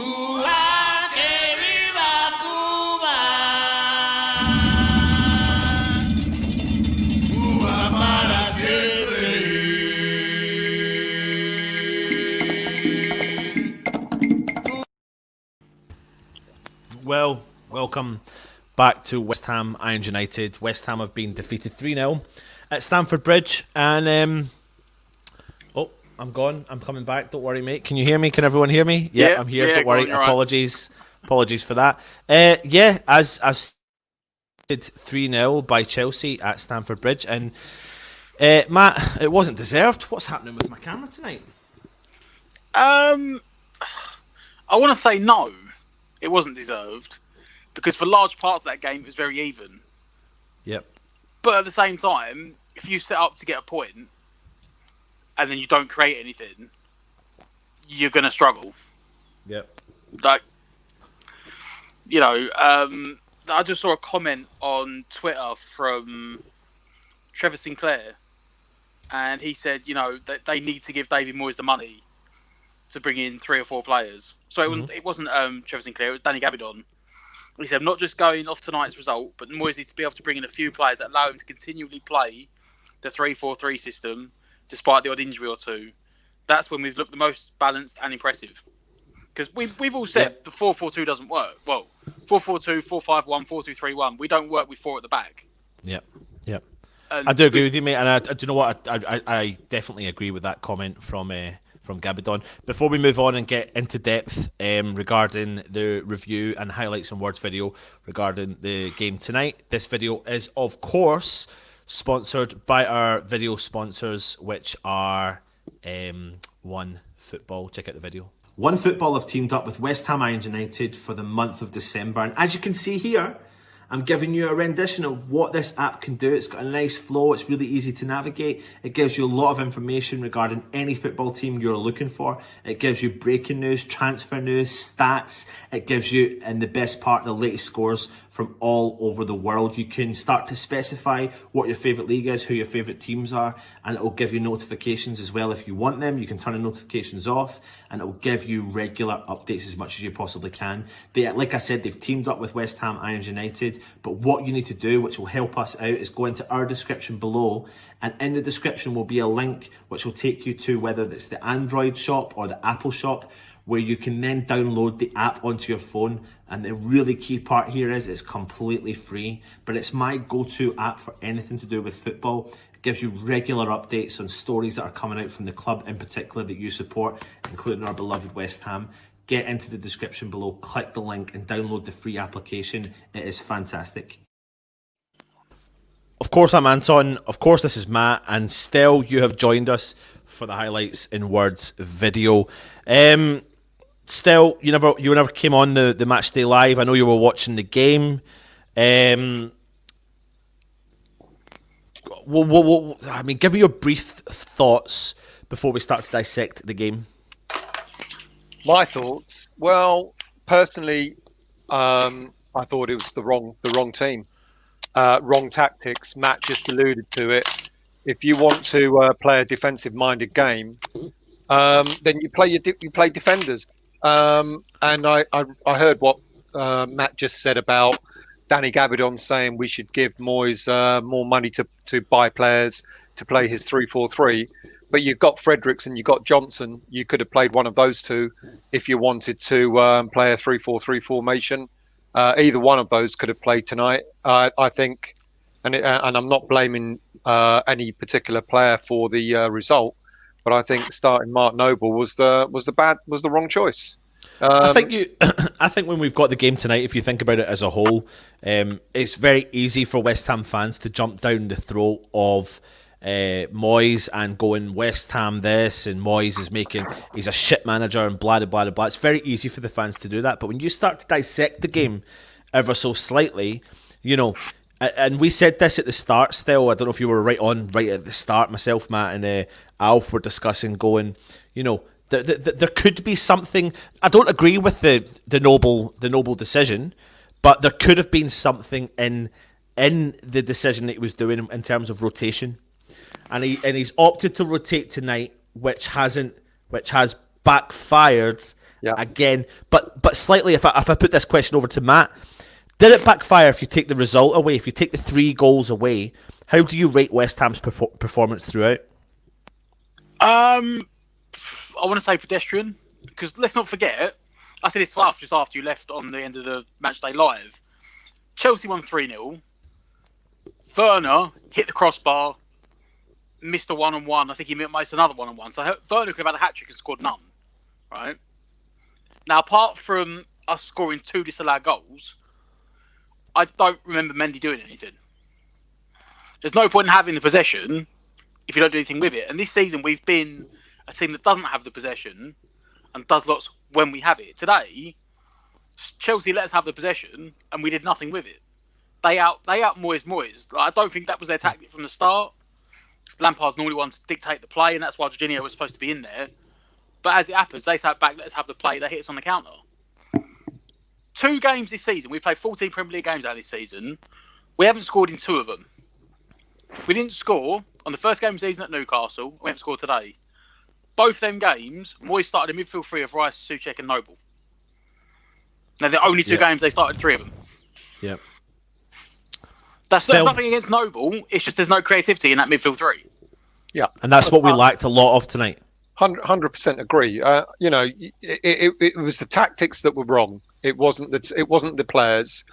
Cuba, que viva Cuba. Cuba para siempre. Well, welcome back to West Ham Irons United. West Ham have been defeated 3-0 at Stamford Bridge, and I'm gone. I'm coming back. Don't worry, mate. Can you hear me? Can everyone hear me? Yeah, I'm here. Don't worry. Apologies for that. As I've said, 3-0 by Chelsea at Stamford Bridge, and Matt, it wasn't deserved. What's happening with my camera tonight? I want to say no, it wasn't deserved, because for large parts of that game it was very even. Yep. But at the same time, if you set up to get a point and then you don't create anything, you're going to struggle. Yep. Like, I just saw a comment on Twitter from Trevor Sinclair, and he said, that they need to give David Moyes the money to bring in 3 or 4 players. So it wasn't Trevor Sinclair, it was Danny Gabidon. He said, not just going off tonight's result, but Moyes needs to be able to bring in a few players that allow him to continually play the 3-4-3 system, despite the odd injury or two. That's when we've looked the most balanced and impressive. Because we've all said the 4-4-2 doesn't work. Well, 4-4-2, 4-5-1, 4-2-3-1. We don't work with 4 at the back. Yep. And I do agree with you, mate. And do you know what? I definitely agree with that comment from Gabidon. Before we move on and get into depth regarding the review and highlights and words video regarding the game tonight, this video is, of course, sponsored by our video sponsors, which are One Football. Check out the video. One Football have teamed up with West Ham Irons United for the month of December. And as you can see here, I'm giving you a rendition of what this app can do. It's got a nice flow. It's really easy to navigate. It gives you a lot of information regarding any football team you're looking for. It gives you breaking news, transfer news, stats. It gives you, and the best part, the latest scores from all over the world. You can start to specify what your favourite league is, who your favourite teams are, and it will give you notifications as well if you want them. You can turn the notifications off, and it will give you regular updates as much as you possibly can. Like I said, they've teamed up with West Ham Irons United, but what you need to do, which will help us out, is go into our description below, and in the description will be a link which will take you to whether it's the Android shop or the Apple shop, where you can then download the app onto your phone. And the really key part here is it's completely free, but it's my go-to app for anything to do with football. It gives you regular updates on stories that are coming out from the club in particular that you support, including our beloved West Ham. Get into the description below, click the link and download the free application. It is fantastic. Of course, I'm Anton. Of course, this is Matt. And still, you have joined us for the highlights in words video. Still, you never came on the match day live. I know you were watching the game. Give me your brief thoughts before we start to dissect the game. My thoughts? Well, personally, I thought it was the wrong team, wrong tactics. Matt just alluded to it. If you want to play a defensive-minded game, then you play defenders. And I heard what Matt just said about Danny Gabidon saying we should give Moyes more money to buy players to play his 3-4-3. But you've got Fredericks and you've got Johnson. You could have played one of those two if you wanted to play a 3-4-3 formation. Either one of those could have played tonight. I think, and I'm not blaming any particular player for the result, but I think starting Mark Noble was the wrong choice. I think when we've got the game tonight, if you think about it as a whole, it's very easy for West Ham fans to jump down the throat of Moyes and going West Ham this and Moyes he's a shit manager and blah blah blah blah. It's very easy for the fans to do that, but when you start to dissect the game ever so slightly, and we said this at the start. Still, I don't know if you were right at the start. Myself, Matt, and Alf were discussing going, there could be something. I don't agree with the noble decision, but there could have been something in the decision that he was doing in terms of rotation, and he's opted to rotate tonight, which has backfired Yeah. again. But slightly, if I put this question over to Matt, did it backfire if you take the result away, if you take the 3 goals away? How do you rate West Ham's performance throughout? I want to say pedestrian, because let's not forget, I said this just after you left on the end of the Matchday Live. Chelsea won 3-0. Werner hit the crossbar, missed a one-on-one. I think he missed another one-on-one. So Werner could have had a hat-trick and scored none. Right? Now, apart from us scoring 2 disallowed goals, I don't remember Mendy doing anything. There's no point in having the possession if you don't do anything with it. And this season, we've been a team that doesn't have the possession and does lots when we have it. Today, Chelsea let us have the possession and we did nothing with it. They out Moyes. I don't think that was their tactic from the start. Lampard's normally one to dictate the play, and that's why Jorginho was supposed to be in there. But as it happens, they sat back, let us have the play, they hit us on the counter. 2 games this season, we played 14 Premier League games out this season. We haven't scored in 2 of them. We didn't score on the first game of the season at Newcastle. We haven't scored today. Both them games, Moyes started a midfield 3 of Rice, Souček and Noble. Now, the only 2 games they started 3 of them. Yeah. That's nothing against Noble. It's just there's no creativity in that midfield 3. Yeah. And that's what we lacked a lot of tonight. 100% agree. It was the tactics that were wrong. It wasn't the players.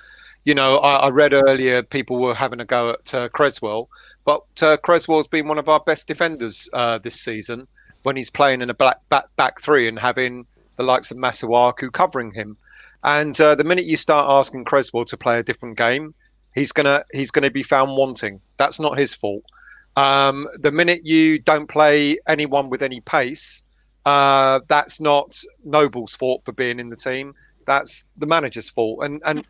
I read earlier people were having a go at Creswell, but Creswell's been one of our best defenders this season when he's playing in a back 3 and having the likes of Masuaku covering him. And the minute you start asking Creswell to play a different game, he's gonna be found wanting. That's not his fault. The minute you don't play anyone with any pace, that's not Noble's fault for being in the team. That's the manager's fault. And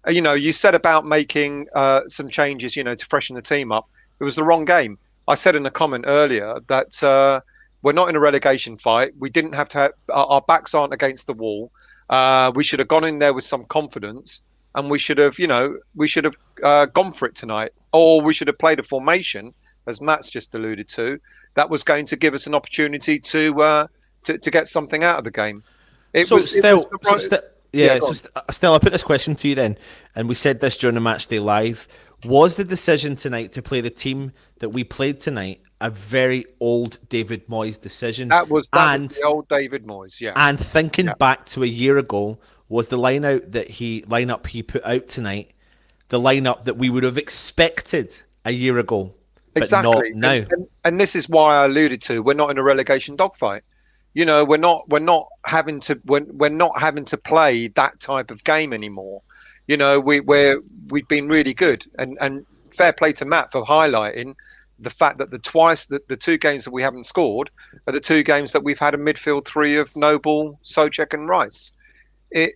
you said about making some changes, to freshen the team up. It was the wrong game. I said in a comment earlier that we're not in a relegation fight. We didn't have to have, our backs aren't against the wall. We should have gone in there with some confidence, and we should have gone for it tonight, or we should have played a formation, as Matt's just alluded to, that was going to give us an opportunity to get something out of the game. Stell, I put this question to you then, and we said this during the Matchday Live. Was the decision tonight to play the team that we played tonight a very old David Moyes decision? That was the old David Moyes, yeah. And thinking back to a year ago, was the lineup he put out tonight the lineup that we would have expected a year ago, but not now? And this is why I alluded to we're not in a relegation dogfight. We're not having to play that type of game anymore. We've been really good, and fair play to Matt for highlighting the fact that the 2 games that we haven't scored are the 2 games that we've had a midfield 3 of Noble, Souček and Rice. It's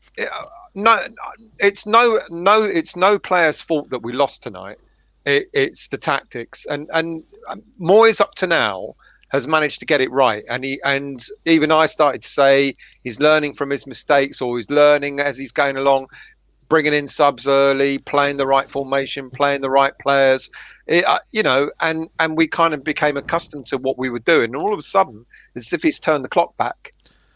no player's fault that we lost tonight. It's the tactics, and Moyes up to now has managed to get it right, and even I started to say he's learning from his mistakes, or he's learning as he's going along, bringing in subs early, playing the right formation, playing the right players, and we kind of became accustomed to what we were doing, and all of a sudden it's as if he's turned the clock back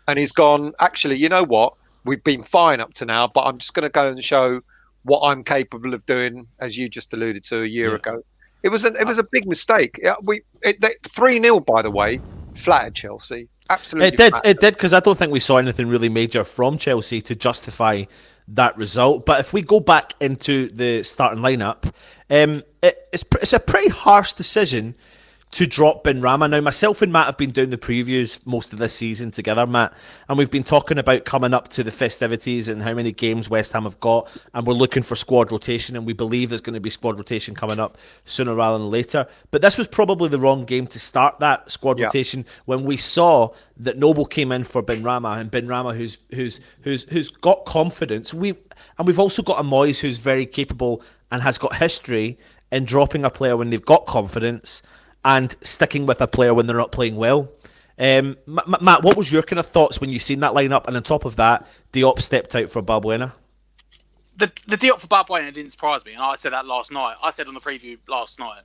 and he's gone, actually, you know what, we've been fine up to now, but I'm just going to go and show what I'm capable of doing, as you just alluded to a year ago. It was a big mistake. 3-0, by the way, flattered Chelsea. Absolutely, it did, because I don't think we saw anything really major from Chelsea to justify that result. But if we go back into the starting lineup, it's a pretty harsh decision to drop Benrahma. Now, myself and Matt have been doing the previews most of this season together, Matt, and we've been talking about coming up to the festivities and how many games West Ham have got, and we're looking for squad rotation, and we believe there's going to be squad rotation coming up sooner rather than later. But this was probably the wrong game to start that squad rotation when we saw that Noble came in for Benrahma, and Benrahma who's got confidence. We've also got a Moyes who's very capable and has got history in dropping a player when they've got confidence and sticking with a player when they're not playing well. Matt, what was your kind of thoughts when you seen that lineup? And on top of that, Diop stepped out for Balbuena. The Diop for Balbuena didn't surprise me, and I said that last night. I said on the preview last night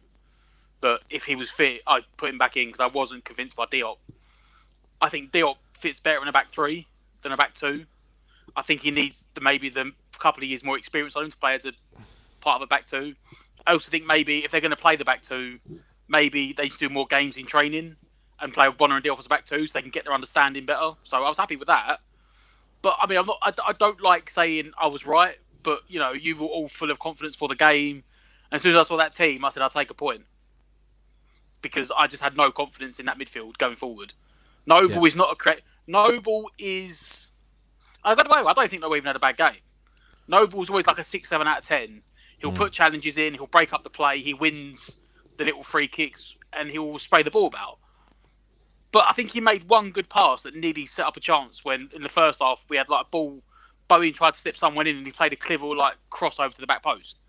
that if he was fit, I'd put him back in because I wasn't convinced by Diop. I think Diop fits better in a back 3 than a back two. I think he needs maybe the couple of years more experience on him to play as a part of a back two. I also think maybe if they're going to play the back two, maybe they should do more games in training and play with Bonner and Diop as a back two so they can get their understanding better. So I was happy with that. But I mean, I don't like saying I was right, but you were all full of confidence for the game. And as soon as I saw that team, I said I'd take a point because I just had no confidence in that midfield going forward. Noble is not a Noble is. By the way, I don't think Noble even had a bad game. Noble's always like a 6-7 out of 10. He'll put challenges in, he'll break up the play, he wins the little free kicks, and he'll spray the ball about. But I think he made one good pass that nearly set up a chance when, in the first half, we had like a ball, Bowen tried to slip someone in and he played a clever like cross over to the back post.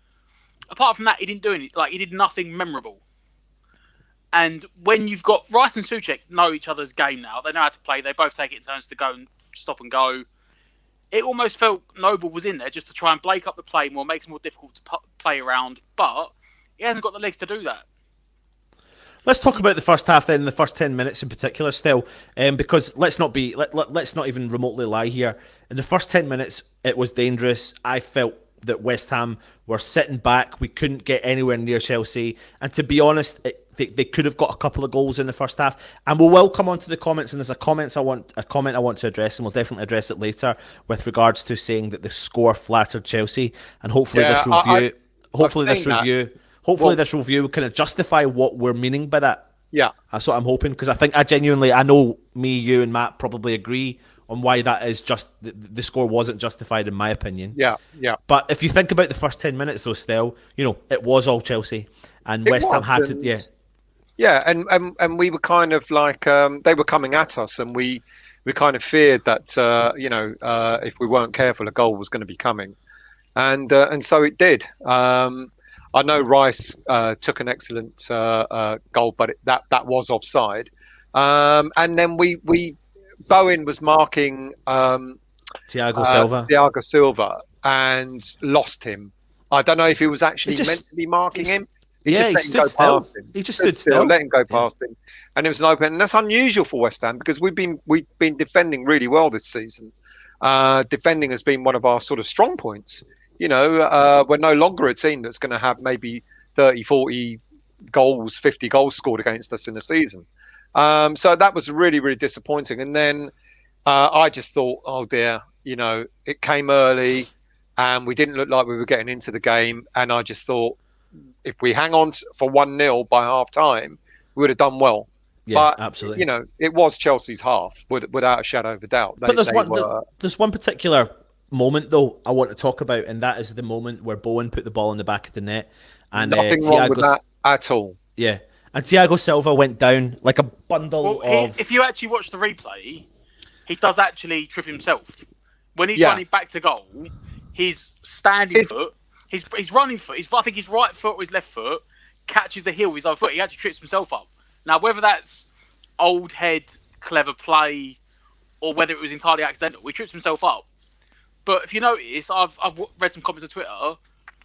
Apart from that, he didn't do anything. Like, he did nothing memorable. And when you've got Rice and Souček know each other's game now, they know how to play, they both take it in turns to go and stop and go. It almost felt Noble was in there just to try and break up the play more, makes it more difficult to play around, but he hasn't got the legs to do that. Let's talk about the first half then, the first 10 minutes in particular still, because let's not even remotely lie here. In the first 10 minutes, it was dangerous. I felt that West Ham were sitting back. We couldn't get anywhere near Chelsea. And to be honest, they could have got a couple of goals in the first half. And we'll come on to the comments, and there's a comment I want to address, and we'll definitely address it later with regards to saying that the score flattered Chelsea. And hopefully this review will kind of justify what we're meaning by that. Yeah. That's what I'm hoping, because I know me, you and Matt probably agree on why that is just the score wasn't justified in my opinion. Yeah. But if you think about the first 10 minutes though, still, it was all Chelsea and West Ham had to, Yeah, and we were kind of like they were coming at us, and we kind of feared that if we weren't careful, a goal was going to be coming, and so it did. I know Rice took an excellent goal, but that was offside. And then Bowen was marking Thiago Silva and lost him. I don't know if he was actually meant to be marking him. He stood still. He just stood still. Let him go past him, and it was an open. And that's unusual for West Ham because we've been defending really well this season. Defending has been one of our sort of strong points. We're no longer a team that's going to have maybe 30, 40 goals, 50 goals scored against us in a season. So that was really, really disappointing. And then I just thought, oh dear, it came early and we didn't look like we were getting into the game. And I just thought, if we hang on for 1-0 by half time, we would have done well. Yeah, but, absolutely. It was Chelsea's half, without a shadow of a doubt. But there's one particular moment, though, I want to talk about, and that is the moment where Bowen put the ball in the back of the net. And nothing wrong with that at all. Yeah. And Thiago Silva went down like a bundle of... If you actually watch the replay, he does actually trip himself. When he's running back to goal, his standing foot... His running foot, I think his right foot or his left foot catches the heel of his other foot. He actually trips himself up. Now, whether that's old head, clever play, or whether it was entirely accidental, he trips himself up. But if you notice, I've read some comments on Twitter.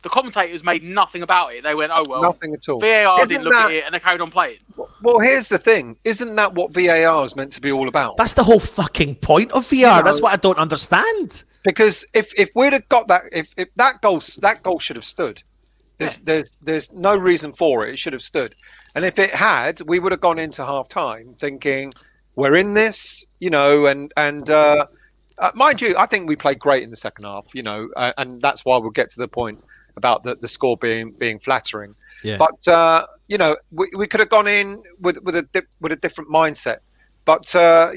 The commentators made nothing about it. They went, "Oh well, nothing at all." VAR didn't look at it, and they carried on playing. Well, here's the thing: isn't that what VAR is meant to be all about? That's the whole fucking point of VAR. That's what I don't understand. Because if we'd have got that, if that goal should have stood. There's no reason for it. It should have stood. And if it had, we would have gone into half time thinking we're in this, and mind you, I think we played great in the second half, and that's why we'll get to the point about the score being flattering. Yeah. But we could have gone in with a different mindset. But still,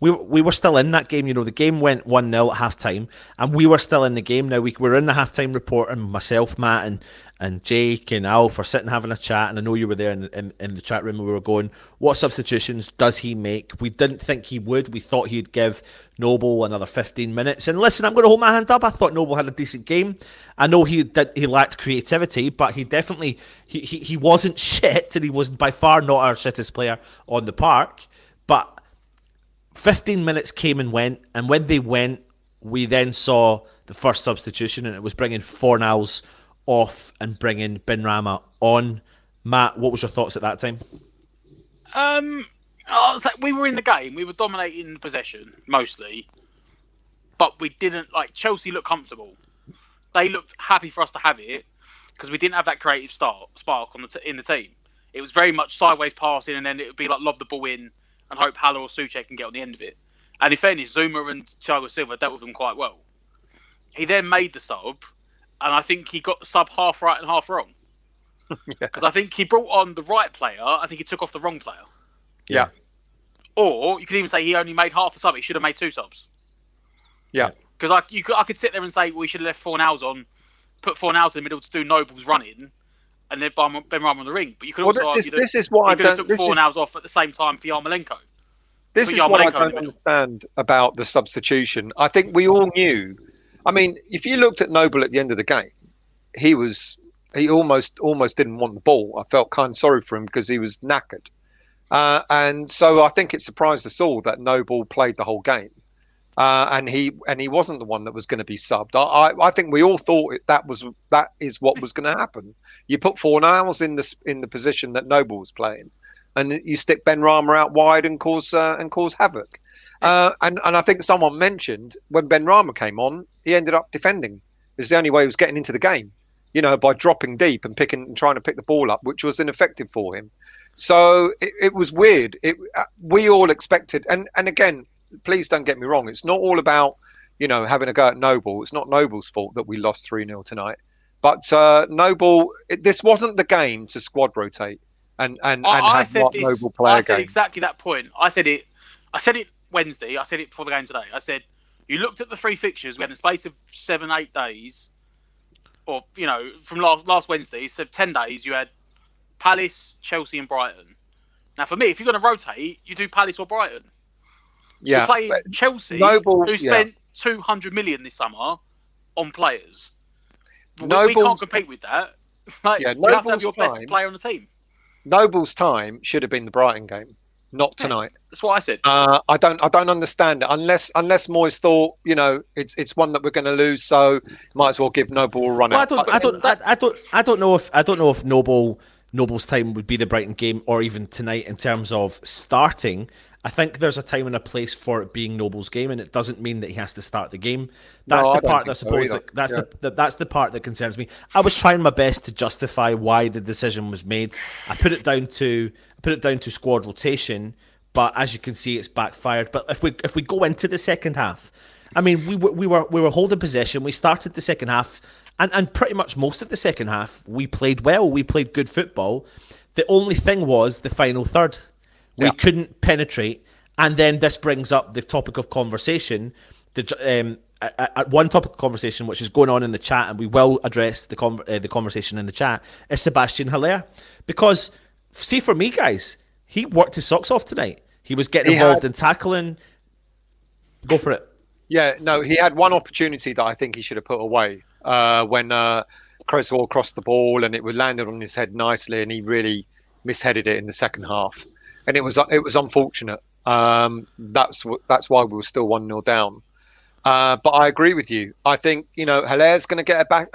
we were still in that game. The game went 1-0 at half time, and we were still in the game. Now we were in the halftime report, and myself, Matt, and Jake and Alf are sitting having a chat, and I know you were there in the chat room. And we were going, what substitutions does he make? We didn't think he would. We thought he'd give Noble another 15 minutes. And listen, I'm going to hold my hand up. I thought Noble had a decent game. I know he lacked creativity, but he definitely he wasn't shit, and he was by far not our shittest player on the park. But 15 minutes came and went, and when they went, we then saw the first substitution, and it was bringing Fornals off and bringing Benrahma on. Matt, what was your thoughts at that time? I was like, we were in the game. We were dominating possession mostly, but we didn't like Chelsea looked comfortable. They looked happy for us to have it because we didn't have that creative spark on in the team. It was very much sideways passing, and then it would be like lob the ball in and hope Haller or Souček can get on the end of it. And in fairness, Zuma and Thiago Silva dealt with him quite well. He then made the sub, and I think he got the sub half right and half wrong. Because I think he brought on the right player. I think he took off the wrong player. Yeah. Or you could even say he only made half a sub. He should have made 2 subs. Yeah. Because I could sit there and say we should have left Fornals on, put Fornals in the middle to do Noble's running, and then Benrahma on the ring. But you could also argue that this is what I you could have don't. took Fornals off at the same time for Yarmolenko. This is what I don't understand about the substitution. I think we all knew. I mean, if you looked at Noble at the end of the game, he almost didn't want the ball. I felt kind of sorry for him because he was knackered. And so I think it surprised us all that Noble played the whole game. And he wasn't the one that was going to be subbed. I think we all thought that is what was going to happen. You put Fornals in the position that Noble was playing, and you stick Benrahma out wide and cause havoc. And I think someone mentioned when Benrahma came on, he ended up defending. It was the only way he was getting into the game, by dropping deep and trying to pick the ball up, which was ineffective for him. So it was weird. We all expected, and again, please don't get me wrong. It's not all about, having a go at Noble. It's not Noble's fault that we lost 3-0 tonight. But Noble, this wasn't the game to squad rotate and have Noble play a game. I said exactly that point. I said it Wednesday. I said it before the game today. I said, you looked at the 3 fixtures. We had in the space of 7-8 days, or, from last Wednesday, so 10 days, you had Palace, Chelsea and Brighton. Now, for me, if you're going to rotate, you do Palace or Brighton. Yeah, we play Chelsea, who spent 200 million this summer on players. We can't compete with that. You have to have your best player on the team. Noble's time should have been the Brighton game, not tonight. That's what I said. I don't understand it unless Moyes thought it's one that we're going to lose, so might as well give Noble a run out. I don't know if Noble's time would be the Brighton game or even tonight in terms of starting. I think there's a time and a place for it being Noble's game, and it doesn't mean that he has to start the game. That's the part that I suppose that's the part that concerns me. I was trying my best to justify why the decision was made. I put it down to squad rotation, but as you can see, it's backfired. But if we go into the second half, I mean, we were holding possession. We started the second half, and pretty much most of the second half, we played well. We played good football. The only thing was the final third. We couldn't penetrate, and then this brings up the topic of conversation. One topic of conversation which is going on in the chat, and we will address the conversation in the chat, is Sebastian Haller. Because, see, for me, guys, he worked his socks off tonight. He was getting involved in tackling. Go for it. Yeah, no, he had one opportunity that I think he should have put away when Cresswell crossed the ball and it landed on his head nicely, and he really misheaded it in the second half. And it was unfortunate. That's why we were still 1-0 down. But I agree with you. I think Haller's going to get a back.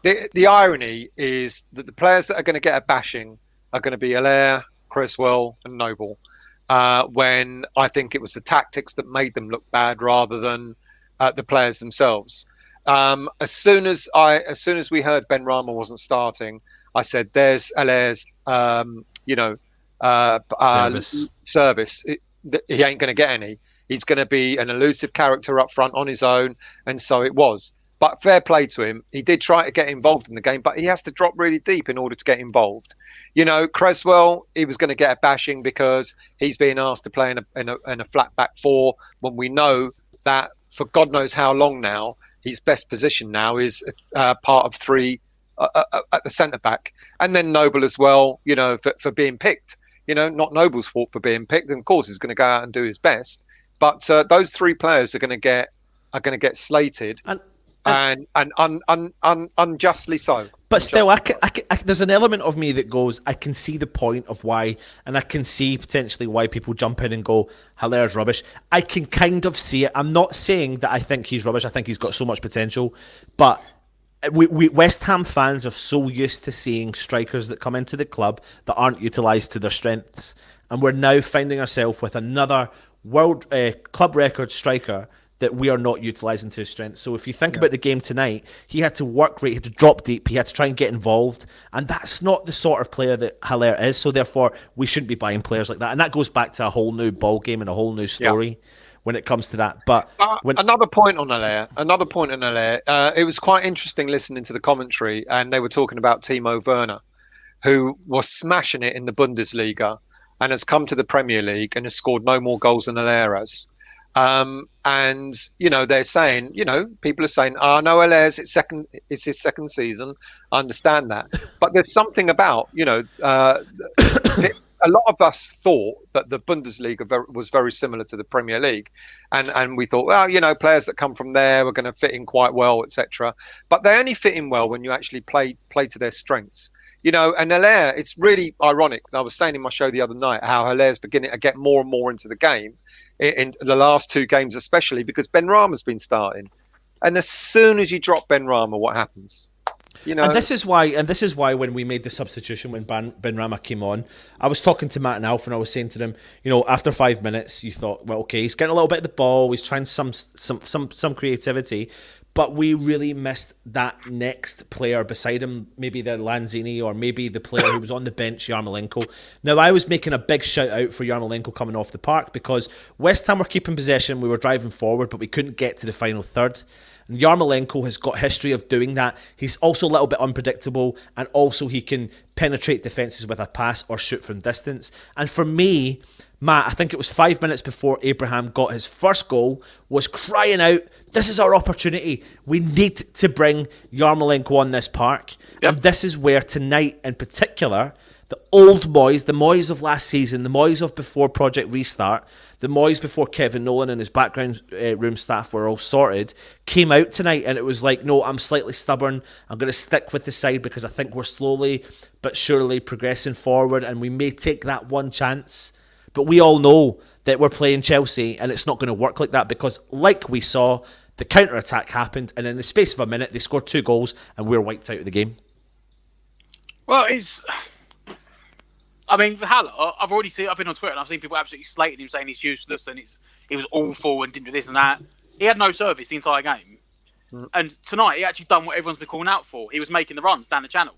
The irony is that the players that are going to get a bashing are going to be Haller, Cresswell, and Noble. When I think it was the tactics that made them look bad rather than the players themselves. As soon as we heard Benrahma wasn't starting, I said, "There's Haller's, service. He ain't going to get any. He's going to be an elusive character up front on his own," and so it was. But fair play to him. He did try to get involved in the game, but he has to drop really deep in order to get involved. Cresswell, he was going to get a bashing because he's being asked to play in a flat back 4 when we know that for God knows how long now, his best position now is part of 3 at the centre back, and then Noble as well. For being picked. Not Noble's fault for being picked, and of course he's going to go out and do his best. But those 3 players are going to get slated, and unjustly so. But still, there's an element of me that goes, I can see the point of why, and I can see potentially why people jump in and go, Haller's rubbish. I can kind of see it. I'm not saying that I think he's rubbish. I think he's got so much potential, but we West Ham fans are so used to seeing strikers that come into the club that aren't utilised to their strengths, and we're now finding ourselves with another world club record striker that we are not utilising to his strengths. So if you think about the game tonight, he had to work rate, he had to drop deep, he had to try and get involved, and that's not the sort of player that Haller is. So therefore, we shouldn't be buying players like that, and that goes back to a whole new ball game and a whole new story when it comes to that. But another point on Haller. It was quite interesting listening to the commentary, and they were talking about Timo Werner, who was smashing it in the Bundesliga and has come to the Premier League and has scored no more goals than Haller has. And they're saying, people are saying, no, Haller's it's his second season. I understand that, but there's something about a lot of us thought that the Bundesliga was very similar to the Premier League, and we thought, well, players that come from there were going to fit in quite well, etc. But they only fit in well when you actually play to their strengths. And Haller, it's really ironic. I was saying in my show the other night how Haller's beginning to get more and more into the game in the last 2 games, especially because Ben Rama's been starting. And as soon as you drop Ben Rama, what happens? And this is why when we made the substitution when Ben Rama came on, I was talking to Matt and Alf and I was saying to them, after 5 minutes, you thought, well, okay, he's getting a little bit of the ball, he's trying some creativity. But we really missed that next player beside him, maybe the Lanzini or maybe the player who was on the bench, Yarmolenko. Now, I was making a big shout out for Yarmolenko coming off the park because West Ham were keeping possession, we were driving forward, but we couldn't get to the final third. And Yarmolenko has got history of doing that. He's also a little bit unpredictable, and also he can penetrate defences with a pass or shoot from distance. And for me, Matt, I think it was 5 minutes before Abraham got his first goal, was crying out, this is our opportunity. We need to bring Yarmolenko on this park. Yep. And this is where tonight in particular, the old Moyes, the Moyes of last season, the Moyes of before Project Restart, the Moyes before Kevin Nolan and his background room staff were all sorted, came out tonight, and it was like, no, I'm slightly stubborn. I'm going to stick with the side because I think we're slowly but surely progressing forward, and we may take that one chance. But we all know that we're playing Chelsea and it's not going to work like that because, like we saw, the counter-attack happened and in the space of a minute they scored 2 goals and we were wiped out of the game. Well, for Haller, I've been on Twitter and I've seen people absolutely slating him, saying he's useless and he was awful and didn't do this and that. He had no service the entire game. And tonight he actually done what everyone's been calling out for. He was making the runs down the channel.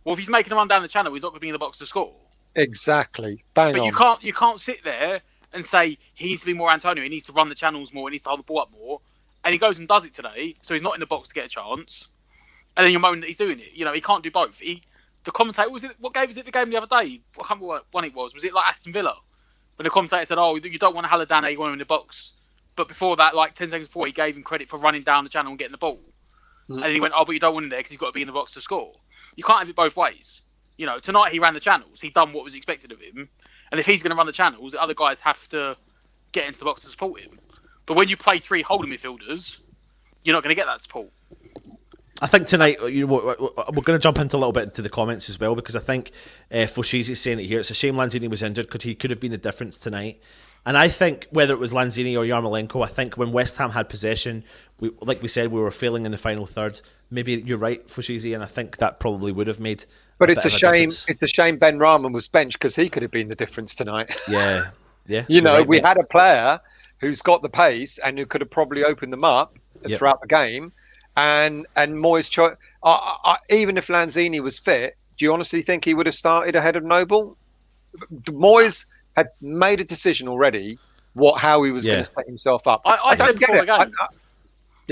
Well, if he's making the run down the channel, he's not going to be in the box to score. Exactly. Bang but on. you can't sit there and say he needs to be more Antonio. He needs to run the channels more. He needs to hold the ball up more. And he goes and does it today, so he's not in the box to get a chance. And then you're moaning that he's doing it. He can't do both. The commentator what game was it? The game the other day? I can't remember what one it was. Was it like Aston Villa? When the commentator said, "Oh, you don't want to Haller, you want him in the box." But before that, like 10 seconds before, he gave him credit for running down the channel and getting the ball. And then he went, "Oh, but you don't want him there because he's got to be in the box to score." You can't have it both ways. Tonight he ran the channels. He done what was expected of him. And if he's going to run the channels, the other guys have to get into the box to support him. But when you play 3 holding midfielders, you're not going to get that support. I think tonight, we're going to jump into a little bit into the comments as well, because I think Foshizi's saying it here. It's a shame Lanzini was injured because he could have been the difference tonight. And I think whether it was Lanzini or Yarmolenko, I think when West Ham had possession, like we said, we were failing in the final third. Maybe you're right, Foshizi, and I think that probably would have made. But it's a shame. Difference. It's a shame Ben Rahman was benched because he could have been the difference tonight. Yeah. Right, we had a player who's got the pace and who could have probably opened them up throughout the game. And Moyes, even if Lanzini was fit, do you honestly think he would have started ahead of Noble? Moyes had made a decision already how he was going to set himself up. I said before the game.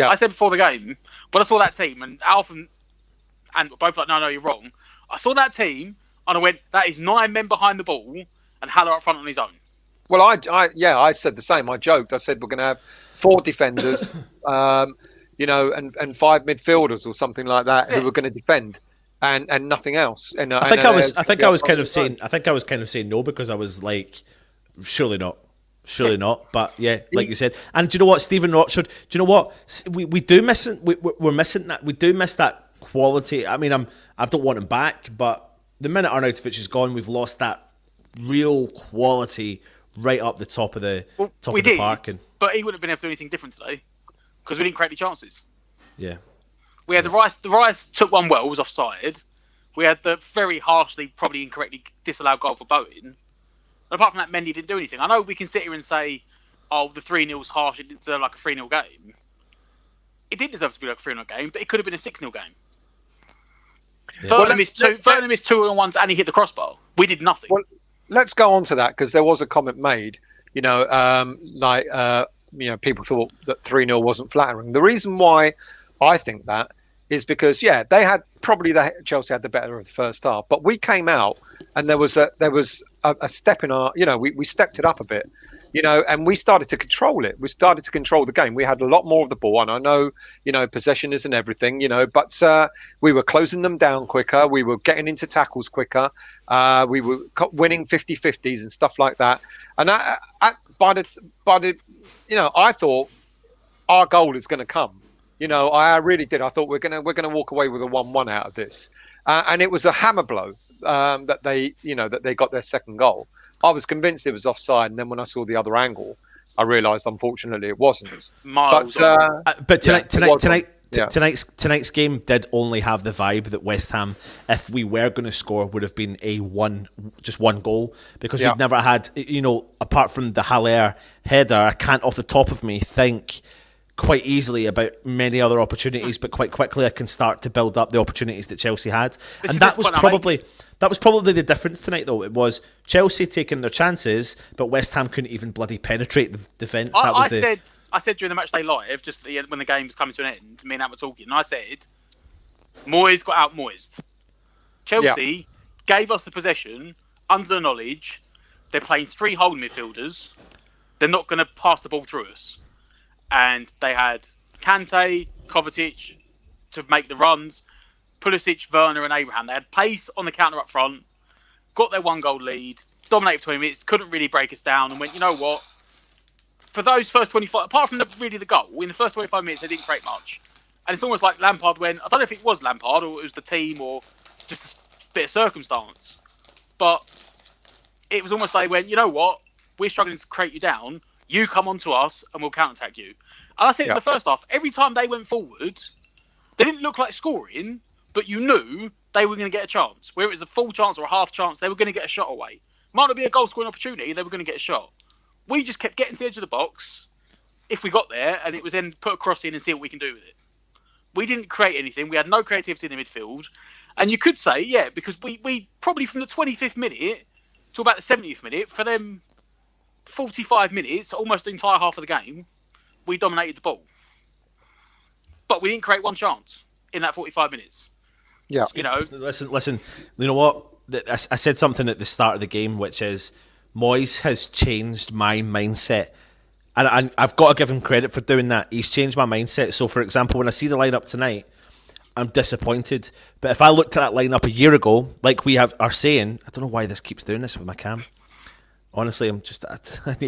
I said before the game, but I saw that team and Alf and both like, no, you're wrong. I saw that team and I went, that is 9 men behind the ball and Haller up front on his own. Well, I said the same. I joked. I said we're going to have 4 defenders, and 5 midfielders or something like that who are going to defend, and nothing else. And I think I was kind of saying no because I was like, surely not. But yeah, like you said. And do you know what, Stephen Rochford? Do you know what we do missing? We're missing that. We do miss that quality. I mean, I don't want him back, but the minute Arnautovic is gone, we've lost that real quality right up the top of the park. But he wouldn't have been able to do anything different today because we didn't create any chances. Yeah. We had the Rice took one well, was offside. We had the very harshly, probably incorrectly disallowed goal for Bowen. And apart from that, Mendy didn't do anything. I know we can sit here and say, oh, the 3-0's harsh, it didn't deserve like a 3-0 game. It didn't deserve to be like a 3-0 game, but it could have been a 6-0 game. Yeah. Vernon missed two on ones and he hit the crossbar. We did nothing. Well, let's go on to that because there was a comment made, people thought that 3-0 wasn't flattering. The reason why I think that is because, Chelsea had the better of the first half, but we came out and there was a step in our, we stepped it up a bit, and we started to control it. We started to control the game. We had a lot more of the ball, and I know, possession isn't everything, but we were closing them down quicker. We were getting into tackles quicker. We were winning 50-50s and stuff like that. And I thought our goal is going to come. I really did. I thought we're gonna walk away with a 1-1 out of this, and it was a hammer blow that they got their second goal. I was convinced it was offside, and then when I saw the other angle, I realised unfortunately it wasn't. But tonight's game did only have the vibe that West Ham, if we were going to score, would have been just one goal, because we'd never had, apart from the Haller header, I can't off the top of me think quite easily about many other opportunities, but quite quickly I can start to build up the opportunities that Chelsea had. And that was probably the difference tonight, though. It was Chelsea taking their chances, but West Ham couldn't even bloody penetrate the defence. I said during the match day live, just at the end, when the game was coming to an end, me and Matt were talking, and I said, Moyes got out Moyes. Chelsea gave us the possession under the knowledge they're playing 3 holding midfielders. They're not going to pass the ball through us. And they had Kante, Kovacic to make the runs, Pulisic, Werner and Abraham. They had pace on the counter up front, got their 1-goal lead, dominated for 20 minutes, couldn't really break us down, and went, you know what? For those first 25, apart from the goal, in the first 25 minutes they didn't create much. And it's almost like Lampard went, I don't know if it was Lampard or it was the team or just a bit of circumstance, but it was almost like they went, you know what? We're struggling to create you down. You come on to us and we'll counter-attack you. And I said in the first half, every time they went forward, they didn't look like scoring, but you knew they were going to get a chance. Whether it was a full chance or a half chance, they were going to get a shot away. Might not be a goal-scoring opportunity, they were going to get a shot. We just kept getting to the edge of the box if we got there, and it was then put a cross in and see what we can do with it. We didn't create anything. We had no creativity in the midfield. And you could say, because we probably from the 25th minute to about the 70th minute, for them 45 minutes, almost the entire half of the game, we dominated the ball. But we didn't create one chance in that 45 minutes. Yeah. Listen, you know what? I said something at the start of the game, which is Moyes has changed my mindset. And I've got to give him credit for doing that. He's changed my mindset. So, for example, when I see the lineup tonight, I'm disappointed. But if I looked at that lineup a year ago, like we are saying, I don't know why this keeps doing this with my cam. Honestly, I need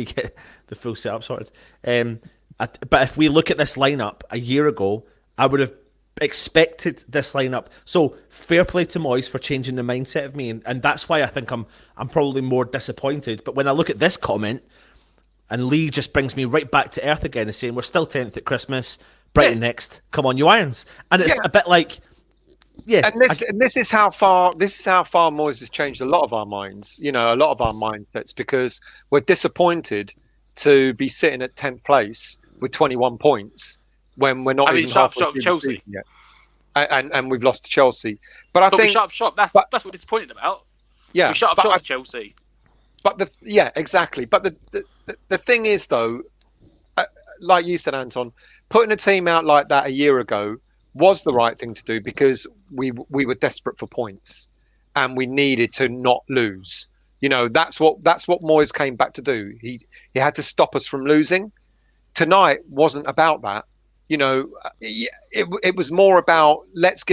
to get the full setup sorted. But if we look at this lineup a year ago, I would have expected this lineup. So fair play to Moyes for changing the mindset of me, and that's why I think I'm probably more disappointed. But when I look at this comment, and Lee just brings me right back to earth again, and saying we're still 10th at Christmas, Brighton next, come on you Irons, and it's a bit like. Yeah, and this is how far Moyes has changed a lot of our minds. A lot of our mindsets, because we're disappointed to be sitting at 10th place with 21 points when we're not even sharp Chelsea yet, and we've lost to Chelsea. But we shut up shop. That's what we're disappointed about. Yeah, we shut up shop at Chelsea. But exactly. But the thing is, though, like you said, Anton, putting a team out like that a year ago was the right thing to do, because we were desperate for points and we needed to not lose. That's what Moyes came back to do. He had to stop us from losing. Tonight wasn't about that. It was more about let's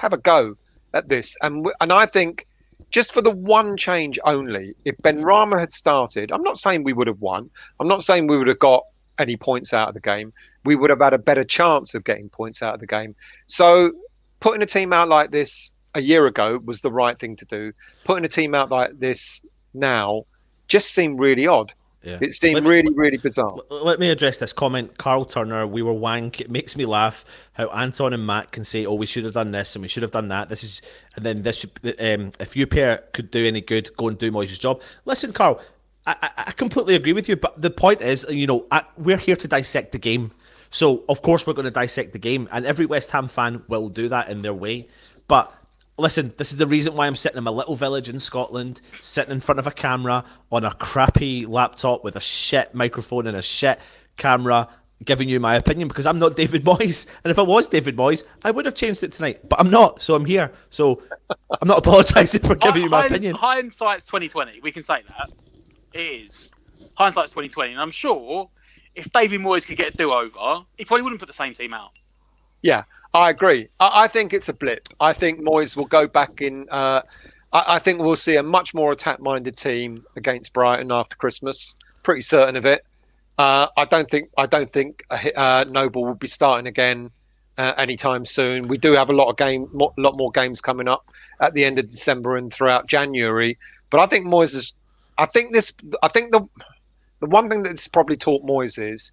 have a go at this. And I think just for the one change only, if Benrahma had started, I'm not saying we would have won. I'm not saying we would have got any points out of the game. We would have had a better chance of getting points out of the game. So putting a team out like this a year ago was the right thing to do. Putting a team out like this now just seemed really odd. Yeah. It seemed Let me- really, really bizarre. Let me address this comment. Carl Turner, we were wank. It makes me laugh how Anton and Matt can say, "Oh, we should have done this and we should have done that." This is, and then this. If you pair could do any good, go and do Moyes' job. Listen, Carl, I completely agree with you. But the point is, we're here to dissect the game. So of course we're going to dissect the game, and every West Ham fan will do that in their way. But listen, this is the reason why I'm sitting in my little village in Scotland, sitting in front of a camera on a crappy laptop with a shit microphone and a shit camera, giving you my opinion, because I'm not David Moyes. And if I was David Moyes, I would have changed it tonight. But I'm not, so I'm here. So I'm not apologising for giving you my opinion. Hindsight's 2020. We can say that. It is. Hindsight's 2020. And I'm sure if David Moyes could get a do-over, he probably wouldn't put the same team out. Yeah, I agree. I think it's a blip. I think Moyes will go back in. I think we'll see a much more attack-minded team against Brighton after Christmas. Pretty certain of it. I don't think Noble will be starting again anytime soon. We do have a lot more games coming up at the end of December and throughout January. But I think Moyes is. I think the one thing that's probably taught Moyes is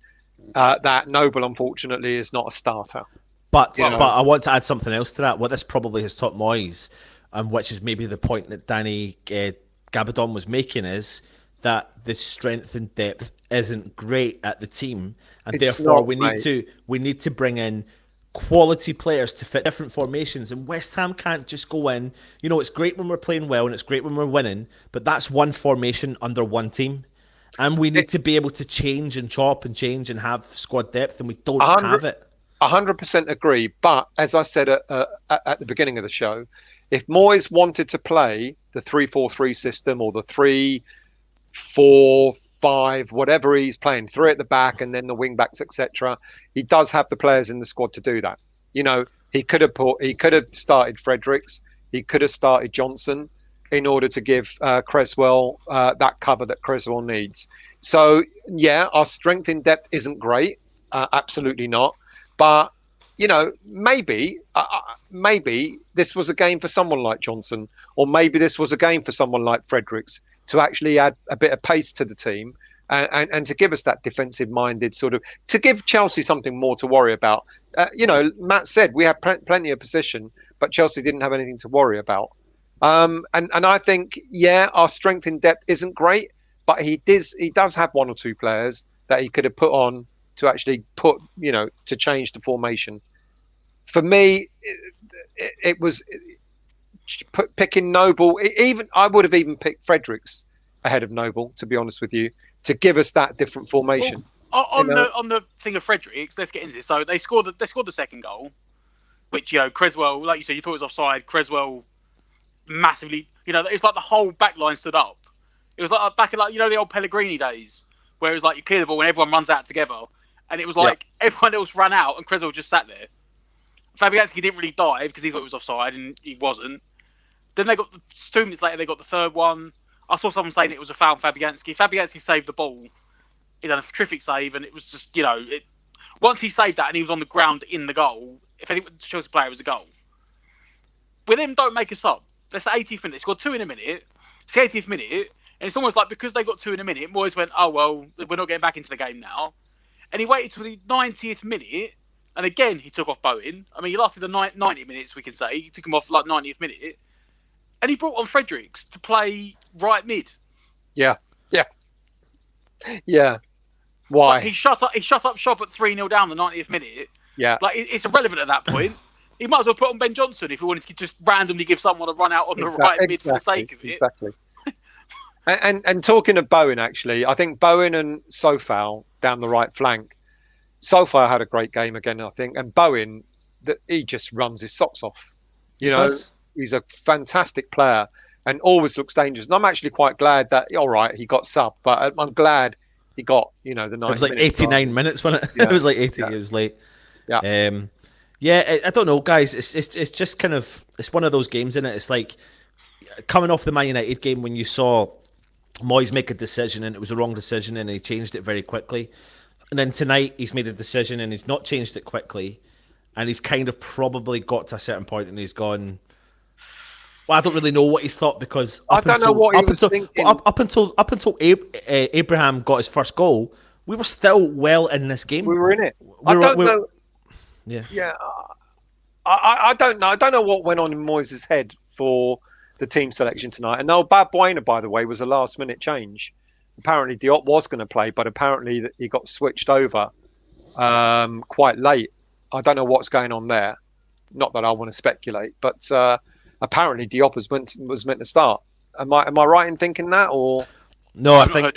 that Noble, unfortunately, is not a starter. But I want to add something else to that. What this probably has taught Moyes, which is maybe the point that Danny Gabadon was making, is that the strength and depth isn't great at the team, and It's therefore not, we need to bring in quality players to fit different formations. And West Ham can't just go in. It's great when we're playing well and it's great when we're winning, but that's one formation under one team. And we need to be able to change and chop and change and have squad depth, and we don't have it. 100% agree. But as I said at the beginning of the show, if Moyes wanted to play the 3-4-3 system or the 3-4-5, whatever he's playing, 3 at the back and then the wing backs, etc., he does have the players in the squad to do that. He could have started Fredericks, he could have started Johnson in order to give Cresswell that cover that Cresswell needs. So yeah, our strength in depth isn't great, absolutely not. But maybe this was a game for someone like Johnson, or maybe this was a game for someone like Fredericks to actually add a bit of pace to the team and to give us that defensive-minded sort of, to give Chelsea something more to worry about. Matt said we had plenty of possession, but Chelsea didn't have anything to worry about. And I think, our strength in depth isn't great, but he does have one or two players that he could have put on to actually to change the formation. For me, it was picking Noble. Even I would have even picked Fredericks ahead of Noble, to be honest with you, to give us that different formation. Well, on the thing of Fredericks, let's get into this. So they scored the second goal, which Cresswell, like you said, you thought it was offside. Cresswell massively, it's like the whole back line stood up. It was like back in the old Pellegrini days, where it was like you clear the ball and everyone runs out together. And it was like everyone else ran out and Cresswell just sat there. Fabianski didn't really dive because he thought it was offside and he wasn't. Then they got 2 minutes later, they got the third one. I saw someone saying it was a foul on Fabianski. Fabianski saved the ball. He done a terrific save, and it was just, once he saved that and he was on the ground in the goal, if any Chelsea player, it was a goal. With him, don't make a sub. That's the 80th minute. They scored 2 in a minute. It's the 80th minute. And it's almost like because they got 2 in a minute, Moyes went, oh, well, we're not getting back into the game now. And he waited till the 90th minute, and again he took off Bowen. I mean, he lasted the 90 minutes, we can say. He took him off 90th minute, and he brought on Fredericks to play right mid. Yeah. Why? Like he shut up shop at 3-0 down the 90th minute. Yeah. Like it's irrelevant at that point. He might as well put on Ben Johnson if he wanted to just randomly give someone a run out on the right mid for the sake of it. Exactly. And talking of Bowen, actually, I think Bowen and Sofal down the right flank. Sofal had a great game again, I think, and Bowen, he just runs his socks off. He's a fantastic player and always looks dangerous. And I'm actually quite glad that, all right, he got sub, but I'm glad he got, the 90 minutes. It was like 89 minutes, wasn't it? Yeah. It was like 80. It was late. Yeah. I don't know, guys. It's just kind of, it's one of those games, isn't it? It's like coming off the Man United game when you saw Moyes make a decision and it was a wrong decision and he changed it very quickly. And then tonight he's made a decision and he's not changed it quickly. And he's kind of probably got to a certain point and he's gone, Well, I don't really know what he's thought because I don't know what he was thinking. up until Abraham got his first goal, we were still well in this game. We were in it. I don't know. Yeah. Yeah. I don't know. I don't know what went on in Moyes' head for the team selection tonight. And now Balbuena, by the way, was a last-minute change. Apparently Diop was going to play, but apparently he got switched over quite late. I don't know what's going on there. Not that I want to speculate, but apparently Diop was meant to start. Am I right in thinking that, or no? I think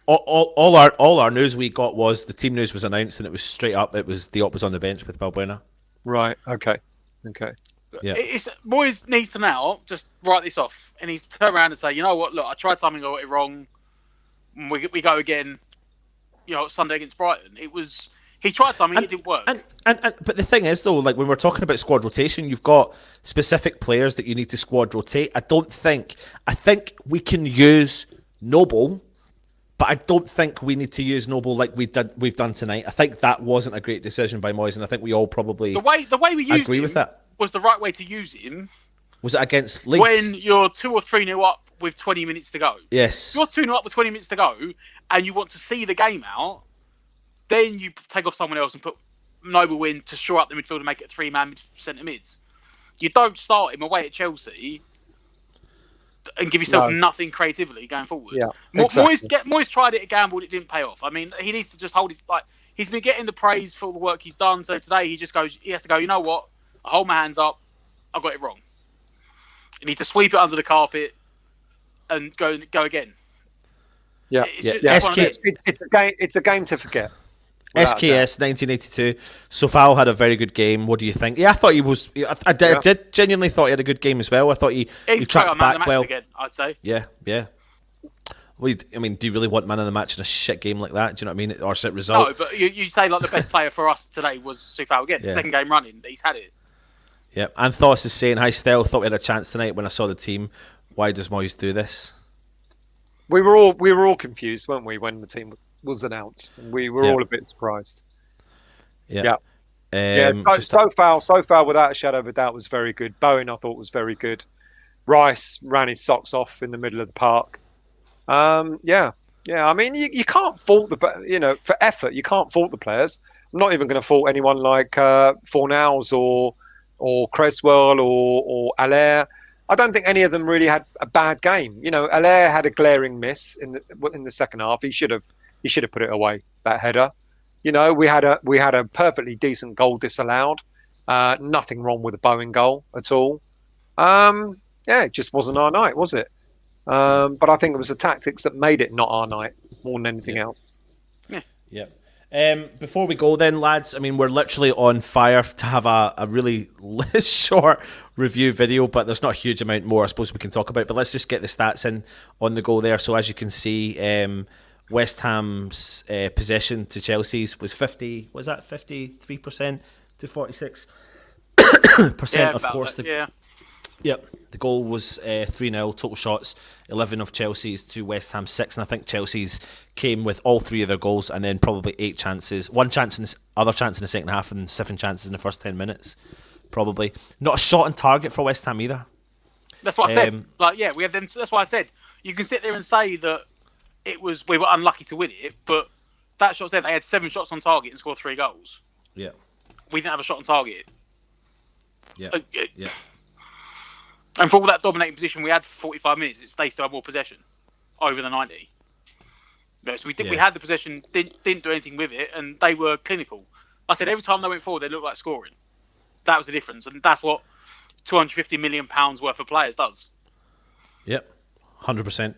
all our news we got was the team news was announced and it was straight up. It was Diop was on the bench with Balbuena. Right. Okay. Yeah. Moyes needs to now just write this off and he's turn around and say, you know what? Look, I tried something, I got it wrong. We go again. Sunday against Brighton. He tried something, it didn't work. But the thing is, though, like when we're talking about squad rotation, you've got specific players that you need to squad rotate. I think we can use Noble, but I don't think we need to use Noble like we've done tonight. I think that wasn't a great decision by Moyes, and I think we all probably the way we used agree him with that. Was the right way to use him. Was it against Leeds? When you're 2 or 3-0 up with 20 minutes to go. Yes. If you're 2-0 up with 20 minutes to go, and you want to see the game out. Then you take off someone else and put Noble in to shore up the midfield and make it a 3-man centre mids. You don't start him away at Chelsea and give yourself nothing creatively going forward. Yeah, exactly. Moyes tried it, gambled, it didn't pay off. I mean, he needs to just hold his he's been getting the praise for the work he's done. So today he has to go. You know what? I hold my hands up. I got it wrong. You need to sweep it under the carpet and go again. Yeah, it's a game to forget. SKS 1982. Sofal had a very good game. What do you think? Yeah, I thought he was. I did genuinely thought he had a good game as well. I thought he tracked back well. Again, I'd say. Yeah. Well, I mean, do you really want man of the match in a shit game like that? Do you know what I mean? Or set result? No, but you say like the best player for us today was Sofal again. Second game running, he's had it. Yeah, Anthos is saying, hi Stel, thought we had a chance tonight when I saw the team. Why does Moyes do this? We were all confused, weren't we, when the team was announced? And we were all a bit surprised. Yeah. Sofal, without a shadow of a doubt, was very good. Bowen, I thought, was very good. Rice ran his socks off in the middle of the park. I mean, you can't fault for effort. You can't fault the players. I'm not even going to fault anyone like Fornals or Creswell or Allaire. I don't think any of them really had a bad game. Allaire had a glaring miss in the second half. He should have put it away, that header. We had a perfectly decent goal disallowed. Nothing wrong with the Bowen goal at all. It just wasn't our night, was it? But I think it was the tactics that made it not our night more than anything else. Yeah. Before we go then, lads, I mean, we're literally on fire to have a really short review video, but there's not a huge amount more I suppose we can talk about, but let's just get the stats in on the go there. So as you can see, West Ham's possession to Chelsea's was 53% to 46%, of course. Yep. The goal was 3-0, total shots 11 of Chelsea's to West Ham 6, and I think Chelsea's came with all 3 of their goals and then probably 8 chances, other chance in the second half and 7 chances in the first 10 minutes, probably. Not a shot on target for West Ham either. That's what I said. We have them. That's why I said you can sit there and say that we were unlucky to win it, but that shot said they had 7 shots on target and scored 3 goals. Yeah. We didn't have a shot on target. Yeah. Yeah. And for all that dominating position we had for 45 minutes, they still had more possession over the 90. So we had the possession, didn't do anything with it, and they were clinical. I said every time they went forward, they looked like scoring. That was the difference, and that's what £250 million worth of players does. Yep. 100%.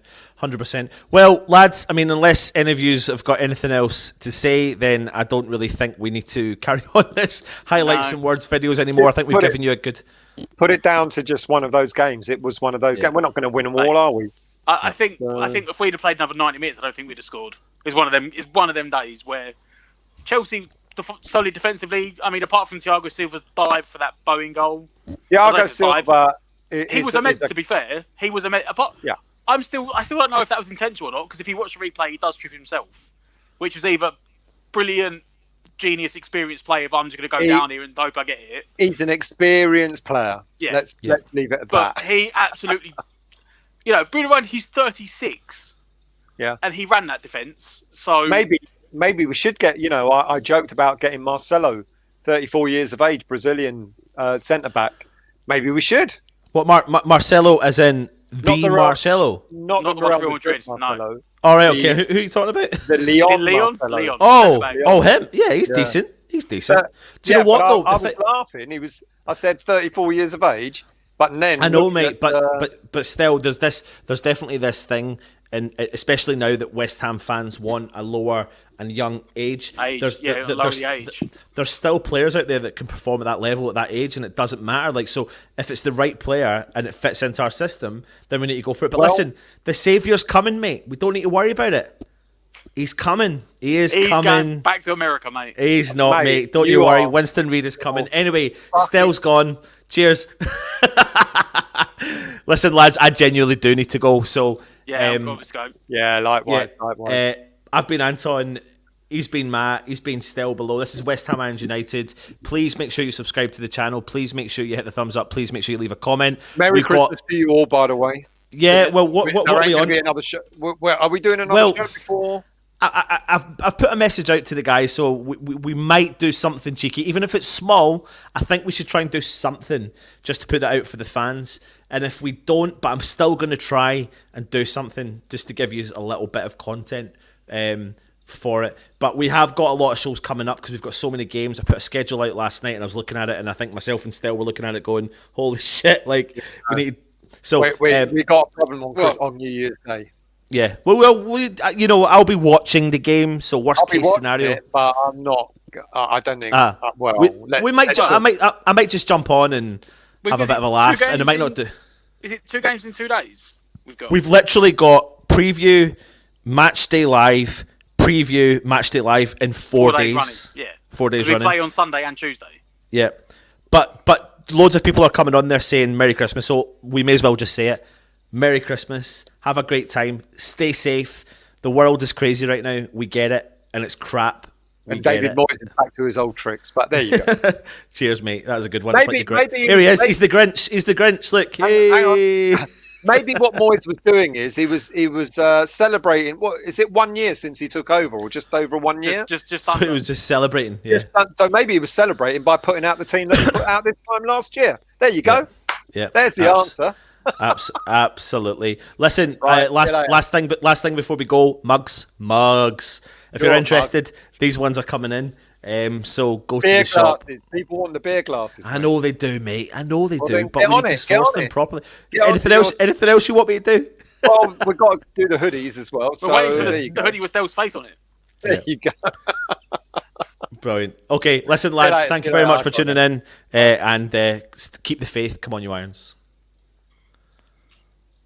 Well, lads, I mean, unless any of you have got anything else to say, then I don't really think we need to carry on this highlights and words videos anymore. I think we've given you a good... Put it down to just one of those games. It was one of those games. We're not going to win them all, are we? I think if we'd have played another 90 minutes, I don't think we'd have scored. It's one of them days where Chelsea solid defensively. I mean, apart from Thiago Silva's dive for that Bowen goal. Thiago Silva... He was immense, to be fair. He was immense. Yeah. I still don't know if that was intentional or not, because if you watch the replay, he does trip himself, which was either brilliant genius, experienced player. If I'm just going to go He- down here and hope I get it. He's an experienced player. Yeah. Let's leave it at But that. he absolutely, bear in mind he's 36. Yeah. And he ran that defence. So Maybe we should get. I joked about getting Marcelo, 34 years of age, Brazilian centre back. Maybe we should. What Marcelo as in Not the Real- Marcelo? Not Not the the Real Real Madrid Madrid, no. Marcelo. All right, okay. The- Who are you talking about? The Leon. Leon? Marcelo. Leon. Oh, Centre-back. him. Yeah, he's Yeah. decent. He's decent. But- Do you know what but though? I The was thi- laughing. I said 34 years of age, but then I know, looking mate, at, but still, there's definitely this thing, and especially now that West Ham fans want a lower and young age. Age, There's lower the age. there's still players out there that can perform at that level at that age, and it doesn't matter. Like, so if it's the right player and it fits into our system, then we need to go for it. But Well- listen, the saviour's coming, mate. We don't need to worry about it. He's coming. He's He's coming. going back to America, mate. He's not, Mate, mate. Don't you you worry. are- Winston Reid is coming. Anyway, Fucking- Stell's gone. Cheers. Listen, lads, I genuinely do need to go. So, Yeah, I've got to go. yeah, likewise. I've been Anton. He's been Matt. He's been Stell below. This is West Ham and United. Please make sure you subscribe to the channel. Please make sure you hit the thumbs up. Please make sure you leave a comment. Merry We've Christmas got to you all, by the way. well. What There are ain't we gonna on? be another show. Are we doing another Well- show before? I've put a message out to the guys, so we might do something cheeky, even if it's small. I think we should try and do something just to put it out for the fans. And if we don't, but I'm still going to try and do something just to give you a little bit of content for it. But we have got a lot of shows coming up because we've got so many games. I put a schedule out last night and I was looking at it, and I think myself and Stell were looking at it going, "Holy shit!" Like we need. So We got a problem on New Year's Day. yeah, I'll be watching the game. So worst I'll be case watching scenario. it, but I'm not. I don't think. We might. I might just jump on and have a Is bit it of a laugh, 2 and I might not do. Is it 2 games in 2 days? We've literally got preview, match day live, preview, match day live in 4 4 days days. running. Yeah. 4 days We running. play on Sunday and Tuesday. Yeah, but loads of people are coming on there saying Merry Christmas, so we may as well just say it. Merry Christmas. Have a great time. Stay safe. The world is crazy right now. We get it, and it's crap. We And get David it. Moyes is back to his old tricks. But there you go. Cheers, mate. That was a good one. It's like the Grinch. maybe- Here he is. maybe- He's the Grinch. He's the Grinch. Look. Hang Hey. on. Maybe what Moyes was doing is he was celebrating. What is it? 1 year since he took over, or just over 1 year? Just So under. he was just celebrating. Yeah. So maybe he was celebrating by putting out the team that he put out this time last year. There you go. Yeah. There's the answer. Absolutely. Listen, Right, last see you later. last thing before we go, mugs. If Go you're on, interested, these ones are coming in. So go to Beer the shop. glasses. People want the beer glasses. I mate. know they do, mate. I know they Well, do, then but get we on need to it, get source on them it. properly. Get on Anything to else? Anything else you want me to do? Well, we've got to do the hoodies as well. We're So waiting for there you the go. hoodie with Stell's face on it. There you go. Brilliant. Okay, listen, lads. later, Thank see you you very later, much for bye. tuning in, and keep the faith. Come on, you irons.